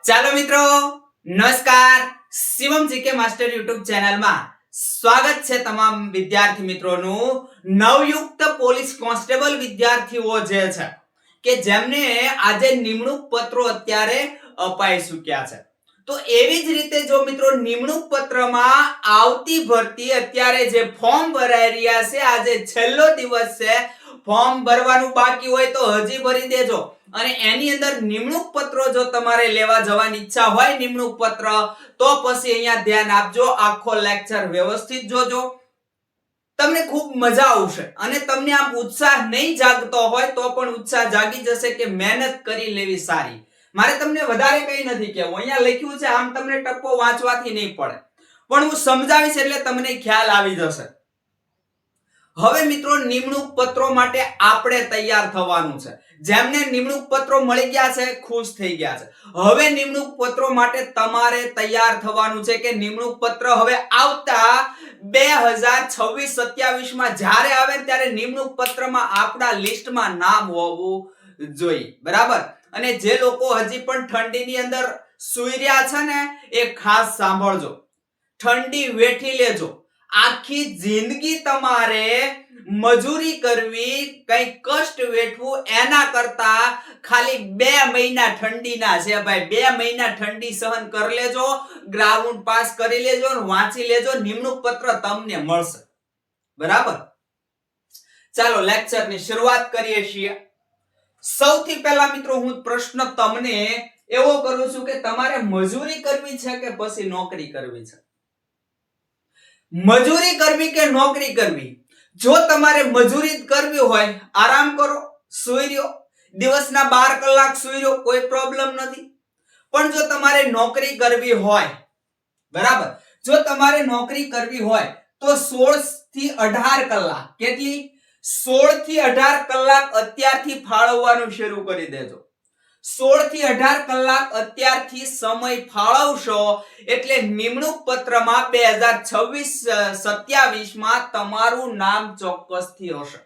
ચાલો મિત્રો, નમસ્કાર. શિવમ જીકે માસ્ટર યુટ્યુબ ચેનલમાં સ્વાગત છે તમામ વિદ્યાર્થી મિત્રોનું. નવયુક્ત પોલીસ કોન્સ્ટેબલ વિદ્યાર્થીઓ જે છે કે જેમને આજે નિમણૂક પત્રો અત્યારે અપાઈ ચૂક્યા છે, તો એવી જ રીતે જો મિત્રો નિમણૂક પત્રમાં આવતી ભરતી અત્યારે જે ફોર્મ ભરાઈ રહ્યા છે, આજે છેલ્લો દિવસ છે. ફોર્મ ભરવાનું બાકી હોય તો હજી ભરી દેજો. અને એની અંદર નિમણૂક પત્રો જો તમારે લેવા જવાની ઈચ્છા હોય નિમણૂક પત્ર, તો પછી અહીંયા ધ્યાન આપજો, આખો લેક્ચર વ્યવસ્થિત જોજો. તમને ખૂબ મજા આવશે અને તમને આમ ઉત્સાહ નહીં જાગતો હોય તો પણ ઉત્સાહ જાગી જશે કે મહેનત કરી લેવી સારી. મારે તમને વધારે કંઈ નથી કહેવું, અહીંયા લખ્યું છે આમ તમને ટપ્પો વાંચવાથી નહીં પડે, પણ હું સમજાવીશ એટલે તમને ખ્યાલ આવી જશે. હવે મિત્રો નિમણૂક પત્રો માટે આપણે તૈયાર થવાનું છે. જેમને નિમણૂક પત્રો મળી ગયા છે ખુશ થઈ ગયા છે. હવે નિમણૂક પત્રો માટે તમારે તૈયાર થવાનું છે કે નિમણૂક પત્ર હવે આવતા 2026-27 માં જ્યારે આવે ત્યારે નિમણૂક પત્રમાં આપણા લિસ્ટમાં નામ હોવું જોઈએ, બરાબર. અને જે લોકો હજી પણ ઠંડીની અંદર સૂઈ રહ્યા છે ને, એ ખાસ સાંભળજો. ઠંડી વેઠી લેજો. આખી જિંદગી તમારે મજૂરી કરવી, કઈ કષ્ટ વેઠવું, એના કરતા ખાલી 2 મહિના ઠંડીના છે ભાઈ. 2 મહિના ઠંડી સહન કરી લેજો, ગ્રાઉન્ડ પાસ કરી લેજો, વાંચી લેજો, નિમણૂક પત્ર તમને મળશે, બરાબર. ચાલો લેક્ચરની શરૂઆત કરીએ છીએ. સૌથી પહેલા મિત્રો હું પ્રશ્ન તમને એવો કરું છું કે તમારે મજૂરી કરવી છે કે પછી નોકરી કરવી છે? મજૂરી કરવી કે નોકરી કરવી? જો તમારે મજૂરી કરવી હોય, આરામ કરો, સૂઈ રહ્યો, દિવસના 12 કલાક સૂઈ રહ્યો, કોઈ પ્રોબ્લેમ નથી. પણ જો તમારે નોકરી કરવી હોય, બરાબર, જો તમારે નોકરી કરવી હોય તો 16 થી 18 કલાક, કેટલી? 16 થી 18 કલાક અત્યારથી ફાળવવાનું શરૂ કરી દેજો. 16 થી 18 કલાક અત્યારથી સમય ફાળવશો એટલે નિમણૂક પત્રમાં 2026-27 માં તમારું નામ ચોક્કસથી હશે.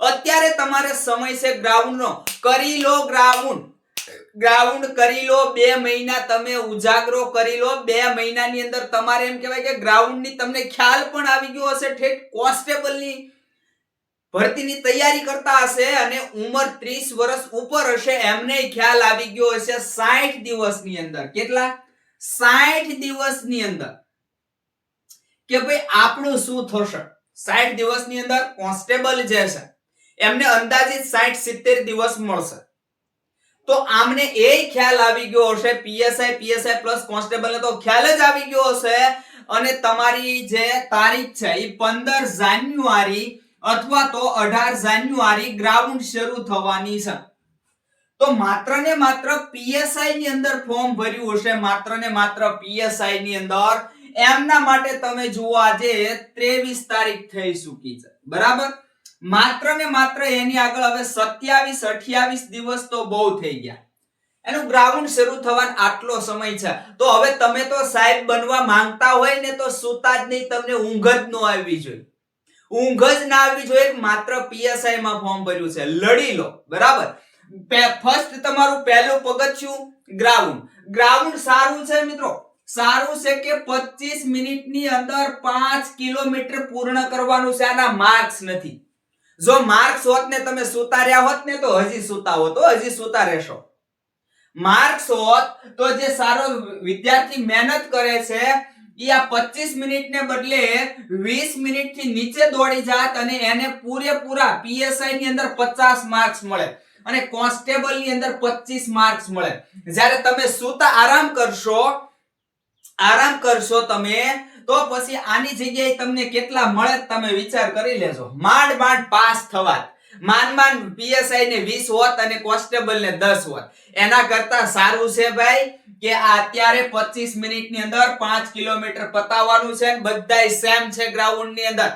અત્યારે તમારે સમય છે ગ્રાઉન્ડનો, કરી લો ગ્રાઉન્ડ કરી લો. 2 મહિના તમે ઉજાગરો કરી લો. 2 મહિનાની અંદર તમારે એમ કહેવાય કે ગ્રાઉન્ડની તમને ખ્યાલ પણ આવી ગયો હશે. ઠેઠ કોન્સ્ટેબલની ભરતીની તૈયારી કરતા હશે અને ઉંમર 30 વર્ષ ઉપર હશે, એમને ખ્યાલ આવી ગયો હશે 60 દિવસની અંદર. કેટલા? 60 દિવસની અંદર કે ભાઈ આપણું શું થશે. 60 દિવસની અંદર કોન્સ્ટેબલ જે છે એમને અંદાજિત 60-70 દિવસ મળશે. તો આમને એ ખ્યાલ આવી ગયો હશે, પીએસઆઈ પ્લસ કોન્સ્ટેબલ તો ખ્યાલ જ આવી ગયો હશે. અને તમારી જે તારીખ છે એ 15 જાન્યુઆરી અથવા તો 18 જાન્યુઆરી ગ્રાઉન્ડ શરૂ થવાની છે. તો માત્ર ને માત્ર પીએસઆઈ ની અંદર ફોર્મ ભર્યું હશે, માત્ર ને માત્ર પીએસઆઈ ની અંદર. એમના માટે તમે જુઓ આજે 23 તારીખ થઈ ચૂકી છે, બરાબર. માત્ર ને માત્ર એની આગળ હવે 27-28 દિવસ તો બહુ થઈ ગયા. એનું ગ્રાઉન્ડ શરૂ થવાનો આટલો સમય છે. તો હવે તમે તો સાહેબ બનવા માંગતા હોય ને તો સુતા જ નહીં, તમને ઊંઘ જ ન આવવી જોઈએ. ઊંઘ જ ના આવવી જોઈએ. માત્ર પીએસઆઈ માં ફોર્મ ભર્યું છે, લડી લો, બરાબર. ફર્સ્ટ તમારું પહેલું પગથિયું ગ્રાઉન્ડ સારું છે મિત્રો, સારું છે કે 25 મિનિટની અંદર 5 કિલોમીટર પૂર્ણ કરવાનું છે. આના માર્ક્સ નથી. જો માર્ક્સ હોત ને તમે સુતા રહ્યા હોત ને તો હજી સુતા હોત, હજી સુતા રહેશો. માર્ક્સ હોત તો જે સારો વિદ્યાર્થી મહેનત કરે છે એ આ 25 મિનિટને બદલે 20 મિનિટથી નીચે દોડી જાત અને એને પૂરેપૂરા પીએસઆઈ ની અંદર 50 માર્ક્સ મળે અને કોન્સ્ટેબલ ની અંદર 25 માર્ક્સ મળે. જ્યારે તમે સુતા આરામ કરશો તમે, તો પછી આની જગ્યાએ તમને કેટલા મળે તમે વિચાર કરી લેજો. માંડ પાસ થવાત. માંડ પીએસઆઈ ને 20 હોત અને કોન્સ્ટેબલ ને 10 હોત. એના કરતા સારું છે ભાઈ કે આ અત્યારે 25 મિનિટની અંદર 5 કિલોમીટર પતાવવાનું છે. બધાય સેમ છે ગ્રાઉન્ડ ની અંદર.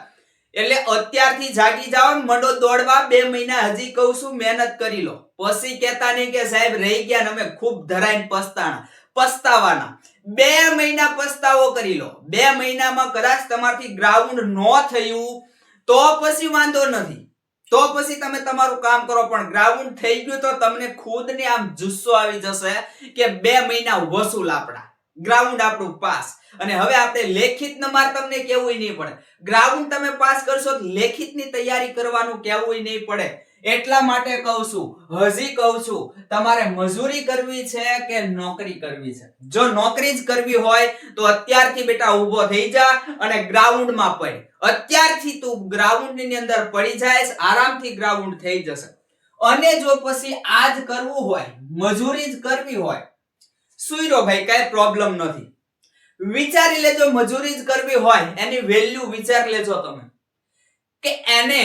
એટલે અત્યારથી જાગી જાઓ, મંડો દોડવા. 2 મહિના હજી કહું છું મહેનત કરી લો. પછી કહેતા નહીં કે સાહેબ રહી ગયા ને અમે ખૂબ ધરાઈને પસ્તાવાના. 2 મહિના પસ્તાવો કરી લો. 2 મહિનામાં કદાચ તમારથી ગ્રાઉન્ડ ન થયું તો પછી વાંધો નથી. તો પછી તમે તમારું કામ કરો. પણ ગ્રાઉન્ડ થઈ ગયું તો તમને ખુદને આમ જુસ્સો આવી જશે કે 2 મહિના વસૂલ આપણા, ગ્રાઉન્ડ આપણું પાસ. અને હવે આપણે લેખિત નંબર તમને કેવું નહીં પડે. ગ્રાઉન્ડ તમે પાસ કરશો તો લેખિતની તૈયારી કરવાનું કેવું નહીં પડે. એટલા માટે કહું છું, હજી કહું છું, તમારે મજૂરી કરવી છે કે નોકરી કરવી છે? જો નોકરી જ કરવી હોય તો અત્યારથી બેટા ઊભો થઈ જા અને ગ્રાઉન્ડમાં પડ. અત્યારથી તું ગ્રાઉન્ડની અંદર પડી જાય, આરામથી ગ્રાઉન્ડ થઈ જશે. અને જો પછી આજ કરવું હોય, મજૂરી જ કરવી હોય, સુઈ રહો ભાઈ, કઈ પ્રોબ્લેમ નથી. વિચારી લેજો, મજૂરી જ કરવી હોય એની વેલ્યુ વિચાર લેજો તમે કે એને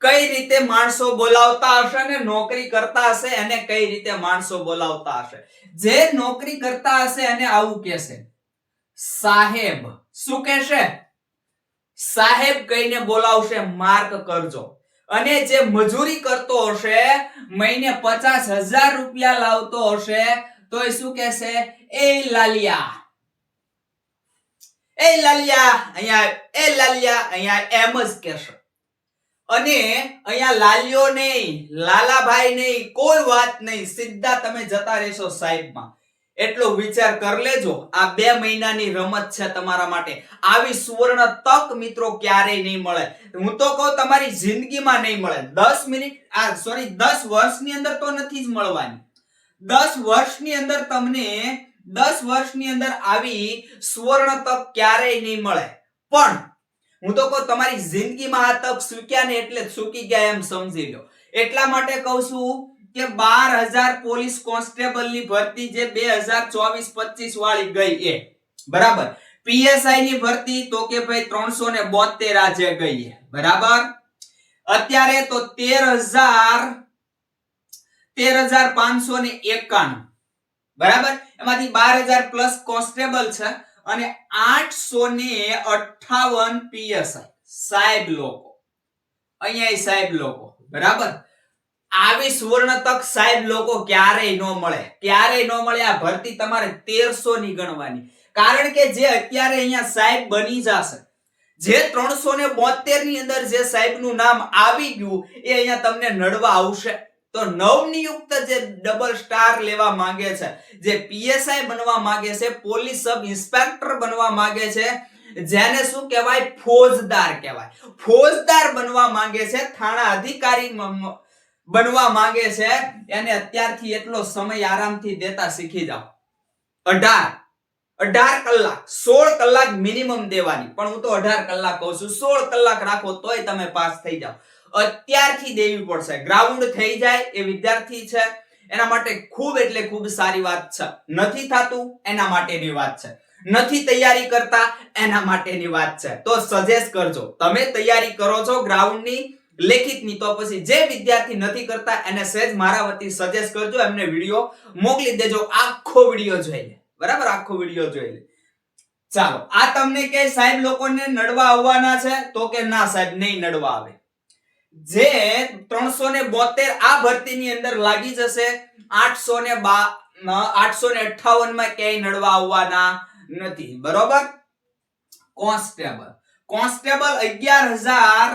કઈ રીતે માણસો બોલાવતા હશે ને નોકરી કરતા હશે એને કઈ રીતે માણસો બોલાવતા હશે. જે નોકરી કરતા હશે એને આવું કહેશે સાહેબ. શું કહેશે? સાહેબ કહીને બોલાવશે, માર્ક કરજો. અને જે મજૂરી કરતો હશે, મહિને 50,000 રૂપિયા લાવતો હશે, તો એ શું કહેશે? એ લાલિયા, એ લાલિયા, અહીંયા એ લાલિયા, અહીંયા એમ જ કહેશે. અને અહીંયા લાલિયો નહીં, લાલાભાઈ નહીં, કોઈ વાત નહીં, સીધા તમે જતા રહેશો સાહેબમાં. એટલો વિચાર કરી લેજો. આ 2 મહિનાની રમત છે તમારા માટે. આવી સુવર્ણ તક મિત્રો ક્યારેય નહીં મળે. હું તો કહું તમારી જિંદગીમાં નહીં મળે. 10 મિનિટ 10 વર્ષની અંદર તો નથી જ મળવાની. 10 વર્ષની અંદર તમને 10 વર્ષની અંદર આવી સુવર્ણ તક ક્યારેય નહીં મળે. પણ હું તો કહું તમારી જિંદગીમાં આ તક ચૂક્યા ને એટલે ચૂકી ગયા એમ સમજી લો. એટલા માટે કહું છું કે 12,000 પોલીસ કોન્સ્ટેબલ ની ભરતી જે 2024-25 વાળી ગઈ એ બરાબર. પીએસઆઈ ની ભરતી તો કે ભાઈ 372 આજે ગઈ છે બરાબર. અત્યારે તો 13,591 બરાબર. એમાંથી 12,000 પ્લસ કોન્સ્ટેબલ છે અને 858 પીએસઆઈ સાહેબ લોકો. અહીંયા સાહેબ લોકો બરાબર. આવી સુવર્ણ તક સાહેબ લોકો ક્યારેય ન મળે, ક્યારેય ન મળે. આ ભરતી તમારે 1300 ની ગણવાની. કારણ કે જે અત્યારે અહીંયા સાહેબ બની જશે, જે 372 ની અંદર જે સાહેબનું નામ આવી ગયું એ અહીંયા તમને નડવા આવશે. તો નવનિયુક્ત જે ડબલ સ્ટાર લેવા માંગે છે, જે પીએસઆઈ બનવા માંગે છે, પોલીસ સબ ઇન્સ્પેક્ટર બનવા માંગે છે, જેને શું કહેવાય? ફોજદાર કહેવાય. ફોજદાર બનવા માંગે છે, થાણા અધિકારી બનવા માંગે છે, એને અત્યારથી એટલો સમય આરામથી દેતા શીખી જાઓ. 18 કલાક 16 કલાક મિનિમમ દેવાની. પણ હું તો 18 કલાક કહું છું. 16 કલાક રાખો તોય તમે પાસ થઈ જાઓ. અત્યારથી દેવી પડશે. ગ્રાઉન્ડ થઈ જાય એ વિદ્યાર્થી છે એના માટે ખૂબ એટલે ખૂબ સારી વાત છે. નથી થાતું એના માટેની વાત છે. નથી તૈયારી કરતા એના માટેની વાત છે. તો સજેસ્ટ કરજો. તમે તૈયારી કરો છો ગ્રાઉન્ડની, લેખિતની, તો પછી જે વિદ્યાર્થી નથી કરતા એને સહેજ મારા વતી સજેસ્ટ કરજો. એમને વિડિયો મોકલી દેજો. આખો વિડિયો જોઈ લે બરાબર. આખો વિડિયો જોઈ લે. ચાલો, આ તમને કે સાહેબ લોકોને નડવા આવવાના છે તો કે ના સાહેબ નહીં નડવા આવે. જે 372 આ ભરતીની અંદર લાગી જશે, 858 માં ક્યાંય નડવા આવવાના નથી બરોબર. કોન્સ્ટેબલ 11,000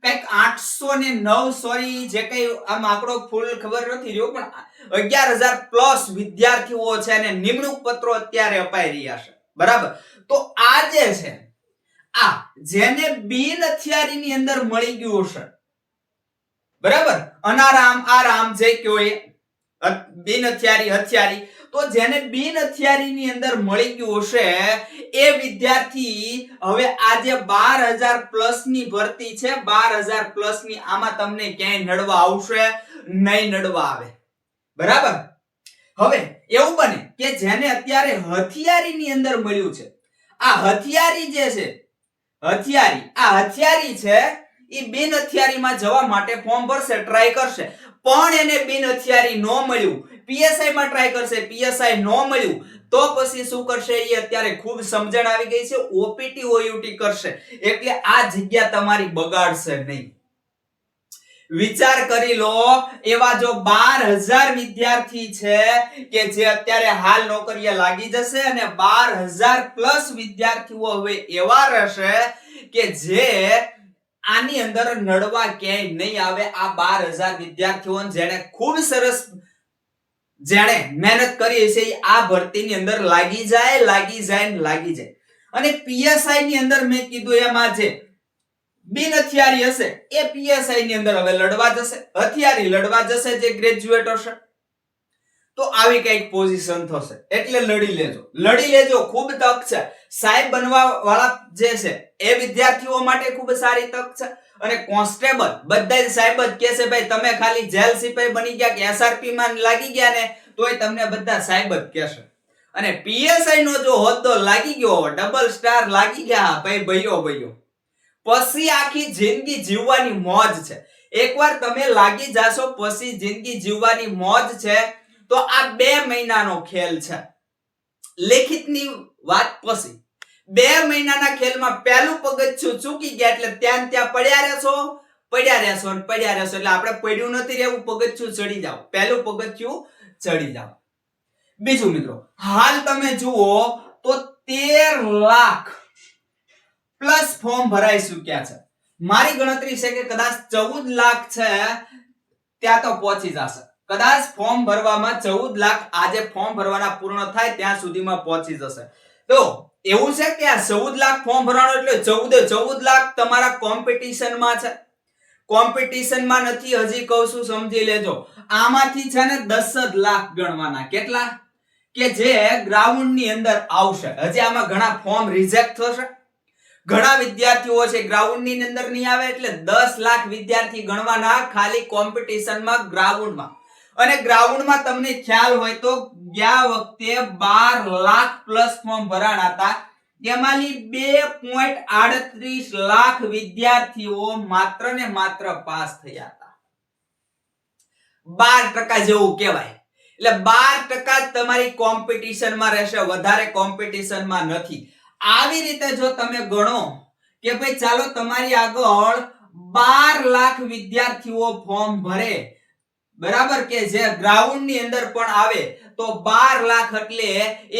કઈક 809 સોરી જે કઈ આમ આંકડો ફૂલ ખબર નથી રહ્યો, પણ 11,000 પ્લસ વિદ્યાર્થીઓ છે અને નિમણૂક પત્રો અત્યારે અપાઈ રહ્યા છે બરાબર. તો આ જે છે આ જેને બિન હથિયારીની અંદર મળી ગયું હશે બરાબર, અનારામ આરામ જે કયો એ બિન હથિયારી હથિયારી, તો જેને બિન હથિયારીની અંદર મળી ગયું હશે એ વિદ્યાર્થી હવે આજે 12,000 પ્લસ ની ભરતી છે, 12,000 પ્લસ ની, આમાં તમને ક્યાંય નડવા આવશે નહીં, નડવા આવે બરાબર. હવે એવું બને કે જેને અત્યારે હથિયારીની અંદર મળ્યું છે, આ હથિયારી જે છે હથિયારી છે એ બિન હથિયારીમાં જવા માટે ફોર્મ ભરશે, ટ્રાય કરશે, પણ એને બિન હથિયારી નો મળ્યું, પીએસઆઈ માં ટ્રાય કરશે, પીએસઆઈ નો મળ્યું, તો પછી શું કરશે? એ અત્યારે ખૂબ સમજણ આવી ગઈ છે, ઓપીટી ઓયુટી કરશે. એટલે આ જગ્યા તમારી બગાડશે નહીં. વિચાર કરી લો, એવા જો 12,000 વિદ્યાર્થી છે કે જે અત્યારે હાલ નોકરીએ લાગી જશે અને 12,000 પ્લસ વિદ્યાર્થીઓ હવે એવા રહેશે કે જે આની અંદર નડવા ક્યાંય નહીં આવે. આ 12,000 વિદ્યાર્થીઓ જેને ખૂબ સરસ જેણે મહેનત કરી છે આ ભરતીની અંદર લાગી જાય. અને પીએસઆઈ ની અંદર મેં કીધું એમાં જે બિન હથિયારી હશે એ પીએસઆઈ ની અંદર હવે લડવા જશે, હથિયારી લડવા જશે જે ગ્રેજ્યુએટ હશે. તો આવી કઈક પોઝિશન થશે એટલે લડી લેજો. ખૂબ તક છે. સાહેબ બનવા વાળા જે છે એ વિદ્યાર્થીઓ માટે ખૂબ સારી તક છે. અને કોન્સ્ટેબલ બધા સાહેબ જ કહે છે ભાઈ તમે ખાલી જેલ સિપાઈ બની ગયા કે એસઆરપી માં લાગી ગયા ને તોય તમને બધા સાહેબ જ કહેશે. અને પીએસઆઈ નો જો હોદ્દો લાગી ગયો, ડબલ સ્ટાર લાગી ગયા ભાઈ ભઈઓ પછી આખી જિંદગી જીવવાની મોજ છે. એકવાર તમે લાગી જાશો પછી જિંદગી જીવવાની મોજ છે. તો આ 2 મહિનાનો ખેલ છે. લેખિતની વાત પછી 2 મહિનાના ખેલમાં પહેલું પગથિયું ચૂકી ગયા એટલે ત્યાં પડ્યા રહેશો એટલે આપણે પડ્યું નથી રહેવું, પગથિયું ચડી જાવ. પહેલું પગથિયું ચડી જાવ. બીજું મિત્રો, હાલ તમે જુઓ તો 13 લાખ પ્લસ ફોર્મ ભરાઈ ચૂક્યા છે. મારી ગણતરી છે કે કદાચ 14 લાખ છે ત્યાં તો પહોંચી જશે. કદાચ ફોર્મ ભરવામાં 14 લાખ આજે ફોર્મ ભરવાના પૂર્ણ થાય ત્યાં સુધીમાં પહોંચી જશે. તો એવું છે કે આ 14 લાખ ફોર્મ ભરવાનો એટલે 14 લાખ તમારા કોમ્પિટિશનમાં છે. કોમ્પિટિશનમાં નથી, હજી કહું છું સમજી લેજો. આમાંથી છે ને 10 લાખ ગણવાના. કેટલા? કે જે ગ્રાઉન્ડ ની અંદર આવશે. હજી આમાં ઘણા ફોર્મ રિજેક્ટ થશે. ઘણા વિદ્યાર્થીઓ છે ગ્રાઉન્ડ ની અંદર નહીં આવે એટલે 10 લાખ વિદ્યાર્થી ગણવાના ખાલી કોમ્પિટિશનમાં ગ્રાઉન્ડમાં. અને ગ્રાઉન્ડમાં તમને ખ્યાલ હોય તો ગયા વખતે 12 લાખ પ્લસ ફોર્મ ભરાણા હતા. એમાંથી 2.38 લાખ વિદ્યાર્થીઓ માત્ર ને માત્ર પાસ થયા હતા. 12% જેવું કહેવાય. એટલે 12% જ તમારી કોમ્પિટિશનમાં રહેશે, વધારે કોમ્પિટિશનમાં નથી. આવી રીતે જો તમે ગણો કે ભાઈ ચાલો તમારી આગળ 12 લાખ વિદ્યાર્થીઓ ફોર્મ ભરે, બરાબર, કે જે ગ્રાઉન્ડ ની અંદર પણ આવે તો 12 લાખ એટલે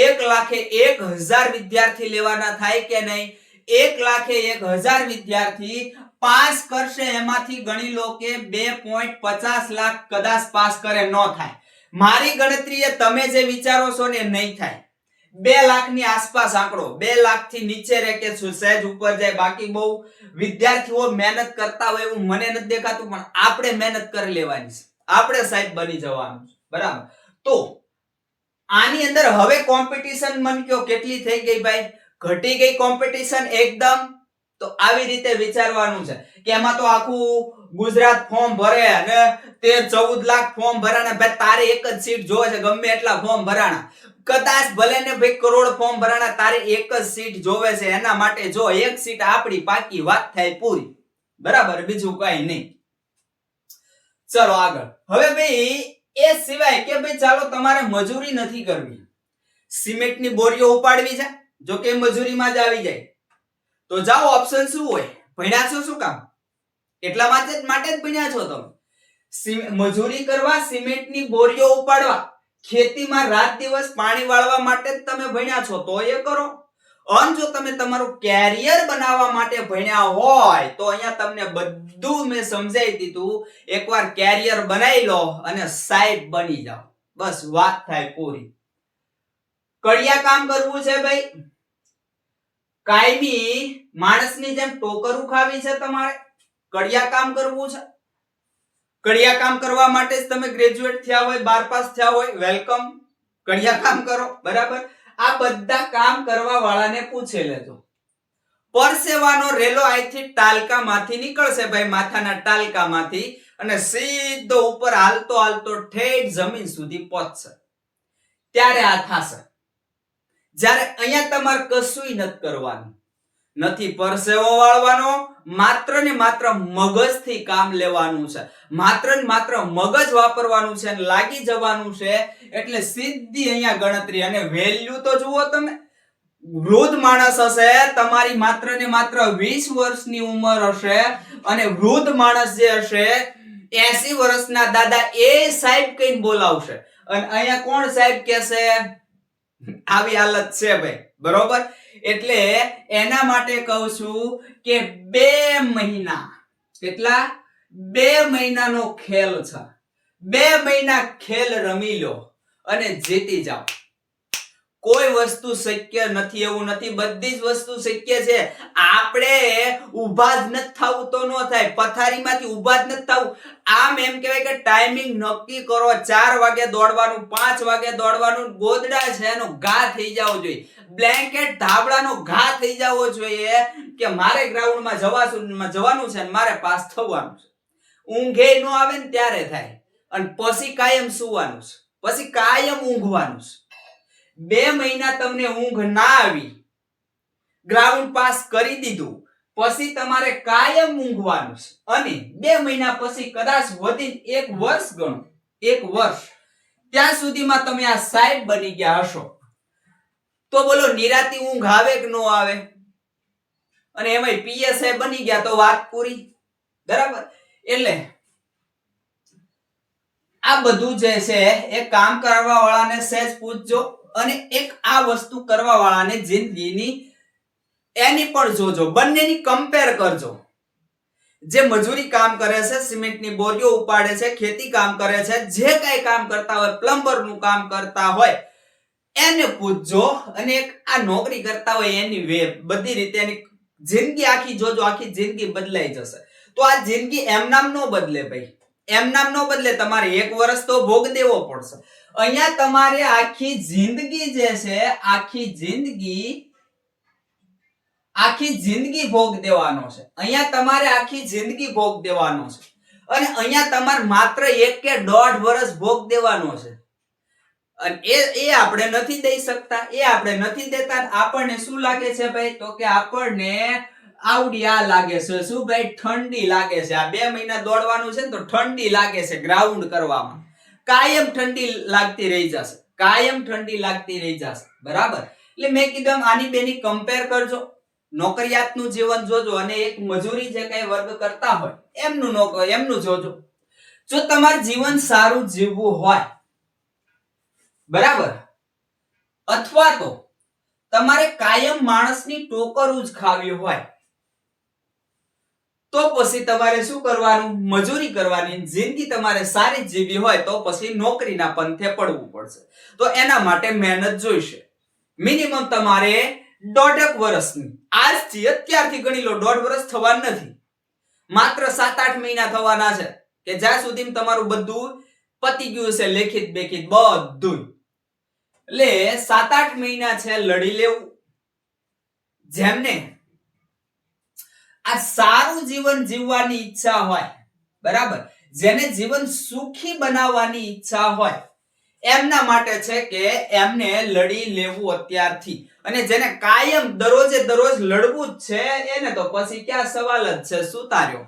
1,01,000 વિદ્યાર્થી લેવાના થાય કે નહીં? 1,01,000 વિદ્યાર્થી પાસ કરશે. એમાંથી ગણી લો કે 2.50 લાખ કદાચ પાસ કરે, ન થાય. મારી ગણતરીએ તમે જે વિચારો છો ને નહીં થાય. 2 લાખની આસપાસ આંકડો, 2 લાખ થી નીચે રહે કે સહેજ ઉપર જાય. બાકી બહુ વિદ્યાર્થીઓ મહેનત કરતા હોય એવું મને નથી દેખાતું, પણ આપણે મહેનત કરી લેવાની છે. આપણે સાહેબ બની જવાનું છે, બરાબર. તો આની અંદર હવે કોમ્પિટિશન મન કયો કેટલી થઈ ગઈ ભાઈ? ઘટી ગઈ કોમ્પિટિશન એકદમ. તો આવી રીતે વિચારવાનું છે કે એમાં તો આખું ગુજરાત ફોર્મ ભરે અને 14 લાખ ફોર્મ ભરાણા. ભાઈ તારે એક જ સીટ જોવે છે, ગમે એટલા ફોર્મ ભરાણા. કદાચ ભલે ને ભાઈ કરોડ ફોર્મ ભરાણા, તારે એક જ સીટ જોવે છે. એના માટે જો એક સીટ આપણી પાકી, વાત થાય પૂરી, બરાબર, બીજું કઈ નહીં. ચલો આગળ. હવે ભાઈ એ સિવાય કે ભાઈ ચાલો તમારે મજૂરી નથી કરવી, સિમેન્ટની બોરીઓ ઉપાડવી છે, જો કે મજૂરીમાં જ આવી જાય તો જાઓ. ઓપ્શન શું હોય? ભણ્યા છો શું કામ? એટલા માટે જ ભણ્યા છો તમે. મજૂરી કરવા, સિમેન્ટની બોરીઓ ઉપાડવા, ખેતીમાં રાત દિવસ પાણી વાળવા માટે જ તમે ભણ્યા છો તો એ કરો. અને જો તમે તમારું કેરિયર બનાવવા માટે ભણ્યા હોય તો અહીંયા તમને બધું મેં સમજાવી દીધું. એકવાર કેરિયર બનાવી લો અને સાહેબ બની જાઓ, બસ વાત થાય પૂરી. કડિયા કામ કરવું છે ભાઈ, કાયમી માણસની જેમ ટોકરું ખાવી છે તમારે, કડિયા કામ કરવું છે. કડિયા કામ કરવા માટે જ તમે ગ્રેજ્યુએટ થયા હોય, 12 પાસ થયા હોય, વેલકમ, કડિયા કામ કરો, બરાબર. આ બધા કામ કરવા વાળાને પૂછી લેજો. પરસેવાનો રેલો અહીંથી ટાલકામાંથી નીકળશે ભાઈ, માથાના ટાલકામાંથી, અને સીધો ઉપર હાલતો હાલતો ઠેઠ જમીન સુધી પહોંચશે. ત્યારે આ થશે. જ્યારે અહીંયા તમારે કશુંય નથી કરવાનું, નથી પરસેવો વાળવાનો, માત્ર ને માત્ર મગજથી કામ લેવાનું છે, માત્ર ને માત્ર મગજ વાપરવાનું છે અને લાગી જવાનું છે. એટલે સીધી અહીંયા ગણતરી. અને વેલ્યુ તો જુઓ તમે, વૃદ્ધ માણસ હશે, તમારી માત્ર ને માત્ર 20 વર્ષની ઉંમર હશે, અને વૃદ્ધ માણસ જે હશે 80 વર્ષના દાદા, એ સાહેબ કઈને બોલાવશે. અને અહીંયા કોણ સાહેબ કહેશે? આવી હાલત છે ભાઈ, બરોબર. એટલે એના માટે કહું છું કે 2 મહિના કેટલા? 2 મહિનાનો ખેલ છે. 2 મહિના ખેલ રમી લો અને જીતી જાઓ. કોઈ વસ્તુ શક્ય નથી એવું નથી, બધી જ વસ્તુ શક્ય છે. આપણે ઊભા જ નથી થવું તો ન થાય, પથારીમાંથી ઊભા જ નથી થવું. આમ એમ કહેવાય કે ટાઈમિંગ નક્કી કરો. 4 વાગે દોડવાનું, 5 વાગે દોડવાનું. ગોદડા છે એનો ઘા થઈ જવો જોઈએ, બ્લેન્કેટ ધાબળાનો ઘા થઈ જવો જોઈએ કે મારે ગ્રાઉન્ડમાં જવાનું છે અને મારે પાસ થવાનું છે. ઊંઘે ન આવે ને ત્યારે થાય અને પછી કાયમ સૂવાનું છે, પછી કાયમ ઊંઘવાનું છે. 2 મહિના તમને ઊંઘ ના આવી, ગ્રાઉન્ડ પાસ કરી દીધું, પછી તમારે કાયમ ઊંઘવાનું છે. અને 2 મહિના પછી કદાચ વધીને 1 વર્ષ ગણો, 1 વર્ષ, ત્યાં સુધીમાં તમે આ સાહેબ બની ગયા હશો. તો બોલો નિરાતી ઊંઘ આવે કે ન આવે? અને એમાંય પીએસઆઈ બની ગયા તો વાત પૂરી. બરાબર? એટલે આ બધું જે છે એ કામ કરવા વાળાને સહેજ પૂછજો અને એક આ વસ્તુ કરવા વાળાને જિંદગીની એની પણ જોજો, બંનેની કમ્પેર કરજો. જે મજૂરી કામ કરે છે, સિમેન્ટની બોરીઓ ઉપાડે છે, ખેતી કામ કરે છે, જે કઈ કામ કરતા હોય, પ્લમ્બરનું કામ કરતા હોય એને પૂછજો અને એક આ નોકરી કરતા હોય એની બધી રીતે એની જિંદગી આખી જોજો, આખી જિંદગી બદલાઈ જશે. તો આ જિંદગી એમનામ નો બદલે ભાઈ, એમનામ નો બદલે. તમારે 1 વર્ષ તો ભોગ દેવો પડશે. અહીંયા તમારે આખી જિંદગી જે છે, આખી જિંદગી ભોગ દેવાનો છે. અહીંયા તમારે આખી જિંદગી ભોગ દેવાનો છે અને અહીંયા તમારે માત્ર 1 કે 1.5 વર્ષ ભોગ દેવાનો છે. અને એ આપણે નથી દઈ શકતા, એ આપણે નથી દેતા. આપણને શું લાગે છે ભાઈ? તો કે આપણને આવડી આ લાગે છે. શું ભાઈ? ઠંડી લાગે છે. આ 2 મહિના દોડવાનું છે ને તો ઠંડી લાગે છે ગ્રાઉન્ડ કરવામાં. કાયમ ઠંડી લાગતી રહી જશે, કાયમ ઠંડી લાગતી રહી જશે. બરાબર? એટલે મેં કીધું આની બેની કમ્પેર કરજો. નોકરિયાતનું જીવન જોજો અને એક મજૂરી જે કઈ વર્ગ કરતા હોય એમનું જોજો. જો તમારું જીવન સારું જીવવું હોય, બરાબર, અથવા તો તમારે કાયમ માણસની ટોકરું જ ખાવી હોય તો પછી તમારે શું કરવાનું? મજૂરી કરવાની. જિંદગી તમારે સારી જીવવી હોય તો પછી નોકરીના પંથે પડવું પડશે. તો એના માટે મહેનત જોઈશે. મિનિમમ તમારે 1.5 વર્ષની, આજથી અત્યારથી ગણી લો, 1.5 વર્ષ થવાના નથી, માત્ર 7-8 મહિના થવાના છે કે જ્યાં સુધી તમારું બધું પતી ગયું છે, લેખિત બેખિત બધું. એટલે 7-8 મહિના છે લડી લેવું. જેમને આ સારું જીવન જીવવાની ઈચ્છા હોય, બરાબર, જેને જીવન સુખી બનાવવાની ઈચ્છા હોય એમના માટે છે કે એમને લડી લેવું અત્યારથી. અને જેને કાયમ દરરોજે દરરોજ લડવું જ છે એને તો પછી ક્યાં સવાલ જ છે, સુતાર્યો.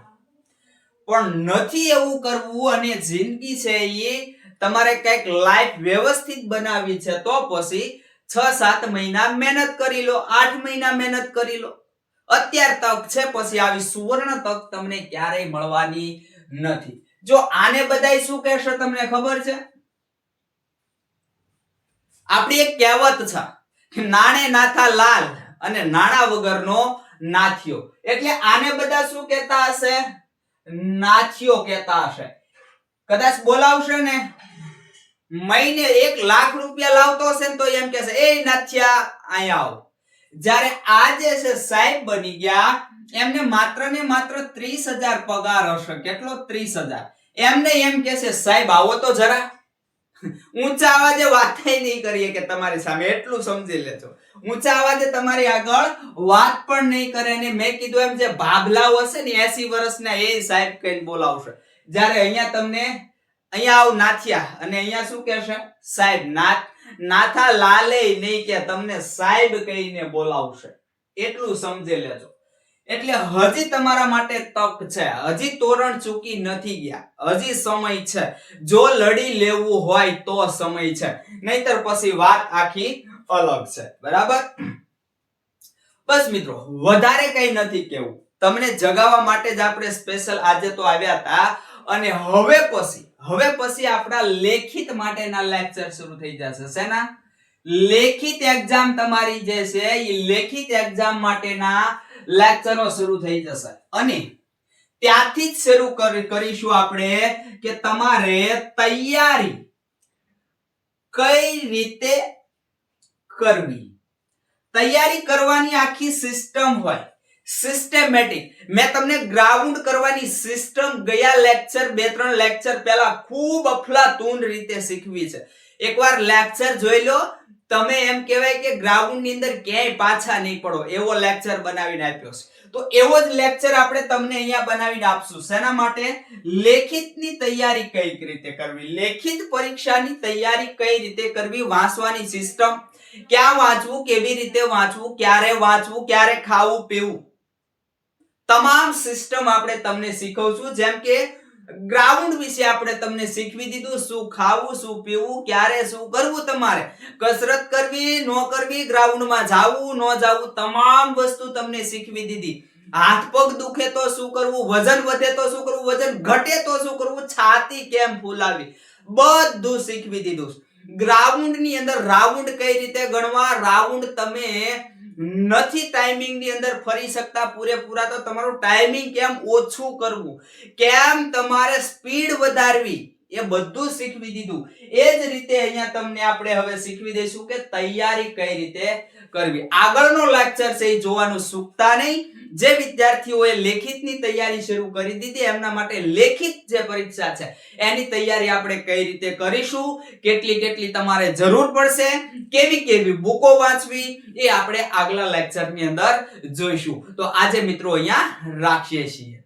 પણ નથી એવું કરવું અને જિંદગી છે એ તમારે કઈક લાઈફ વ્યવસ્થિત બનાવવી છે તો પછી 6-7 મહિના મહેનત કરી લો, 8 મહિના મહેનત કરી લો. અત્યાર તક છે, પછી આવી સુવર્ણ તક તમને ક્યારેય મળવાની નથી. જો આને બધાય શું કહેશે તમને ખબર છે? આપણી એક કહેવત છે કે નાણે નાથા લાલ અને નાણા વગરનો નાથિયો. એટલે આને બધા શું કહેતા હશે? નાથિયો કહેતા હશે. કદાચ બોલાવશે ને, મહિને 1 લાખ રૂપિયા લાવતો હશે ને તો એમ કહેશે, એ નાથિયા અહીંયા આવ. જ્યારે આ જે છે સાહેબ બની ગયા, એમને માત્ર ને માત્ર 30,000 પગાર હશે. કેટલો? 30,000. એમને એમ કહેશે, સાહેબ આવો તો જરા. ઊંચા અવાજે વાત નહીં કરીએ કે તમારી સામે, એટલું સમજી લેજો. ઊંચા અવાજે તમારી આગળ વાત પણ નહીં કરે. ને મેં કીધું એમ જે ભાભલાઓ હશે ને 80 વર્ષના, એ સાહેબ કહીને બોલાવશે. જ્યારે અહીંયા તમને અહીંયા આવ નાથિયા અને અહીંયા શું કહેશે? સાહેબ. નાથા લાલે નહીં કે તમને સાહેબ કહીને બોલાવશે. એટલું સમજી લેજો. એટલે હજી તમારા માટે તક છે, હજી તોરણ ચૂકી નથી ગયા, હજી સમય છે. જો લડી લેવું હોય તો સમય છે, નહીતર પછી વાત આખી અલગ છે. બરાબર? બસ મિત્રો, વધારે કઈ નથી કેવું. તમને જગાવવા માટે જ આપણે સ્પેશિયલ આજે તો આવ્યા હતા. અને હવે પછી આપણા લેખિત માટેના લેક્ચર શરૂ થઈ જશે. શેના? લેખિત એક્ઝામ તમારી જે છે એ લેખિત એક્ઝામ માટેના લેક્ચરો શરૂ થઈ જશે. અને ત્યાંથી જ શરૂ કરીશું આપણે કે તમારે તૈયારી કઈ રીતે કરવી. તૈયારી કરવાની આખી સિસ્ટમ હોય, સિસ્ટેમેટિક. મેં તમને ગ્રાઉન્ડ કરવાની સિસ્ટમ ગયા લેક્ચર 2-3 લેક્ચર પહેલા ખૂબ અફલાતૂન રીતે શીખવી છે. એકવાર લેક્ચર જોઈ લો, તમે એમ કહેવાય કે ગ્રાઉન્ડ ની અંદર ક્યાંય પાછા નહીં પડો એવો લેક્ચર બનાવીને આપ્યો છે. તો એવો જ લેક્ચર આપણે તમને અહીંયા બનાવીને આપશું. શેના માટે? લેખિતની તૈયારી કઈ રીતે કરવી, લેખિત પરીક્ષાની તૈયારી કઈ રીતે કરવી, વાંચવાની સિસ્ટમ, ક્યાં વાંચવું, કેવી રીતે વાંચવું, ક્યારે વાંચવું, ક્યારે ખાવું પીવું, તમામ સિસ્ટમ આપણે તમને શીખવશું. જેમ કે ગ્રાઉન્ડ વિશે આપણે તમને શીખવી દીધું, શું ખાવું, શું પીવું, ક્યારે શું કરવું, તમારે કસરત કરવી ન કરવી, ગ્રાઉન્ડમાં જાવું ન જાવું, તમામ વસ્તુ તમને શીખવી દીધી. હાથ પગ દુખે તો શું કરવું, વજન વધે તો શું કરવું, વજન ઘટે તો શું કરવું, છાતી કેમ ફૂલાવી, બધું શીખવી દીધું. ગ્રાઉન્ડ ની અંદર રાઉન્ડ કઈ રીતે ગણવા, રાઉન્ડ તમે નથી ટાઈમિંગ ની અંદર ફરી શકતા પૂરેપૂરા, તો તમારું ટાઈમિંગ કેમ ઓછું કરવું, કેમ તમારે સ્પીડ વધારવી, એ બધું શીખવી દીધું. એ જ રીતે અહીંયા તમને આપણે હવે શીખવી દઈશું કે તૈયારી કઈ રીતે કરવી. આગળનો લેક્ચર છે એ જોવાનું ચૂકતા નહીં. જે વિદ્યાર્થીઓએ લેખિતની તૈયારી શરૂ કરી દીધી એમના માટે લેખિત જે પરીક્ષા છે એની તૈયારી આપણે કઈ રીતે કરીશું, કેટલી તમારે જરૂર પડશે, કેવી બુકો વાંચવી, એ આપણે આગલા લેક્ચરની અંદર જોઈશું. તો આજે મિત્રો અહીંયા રાખીએ છીએ.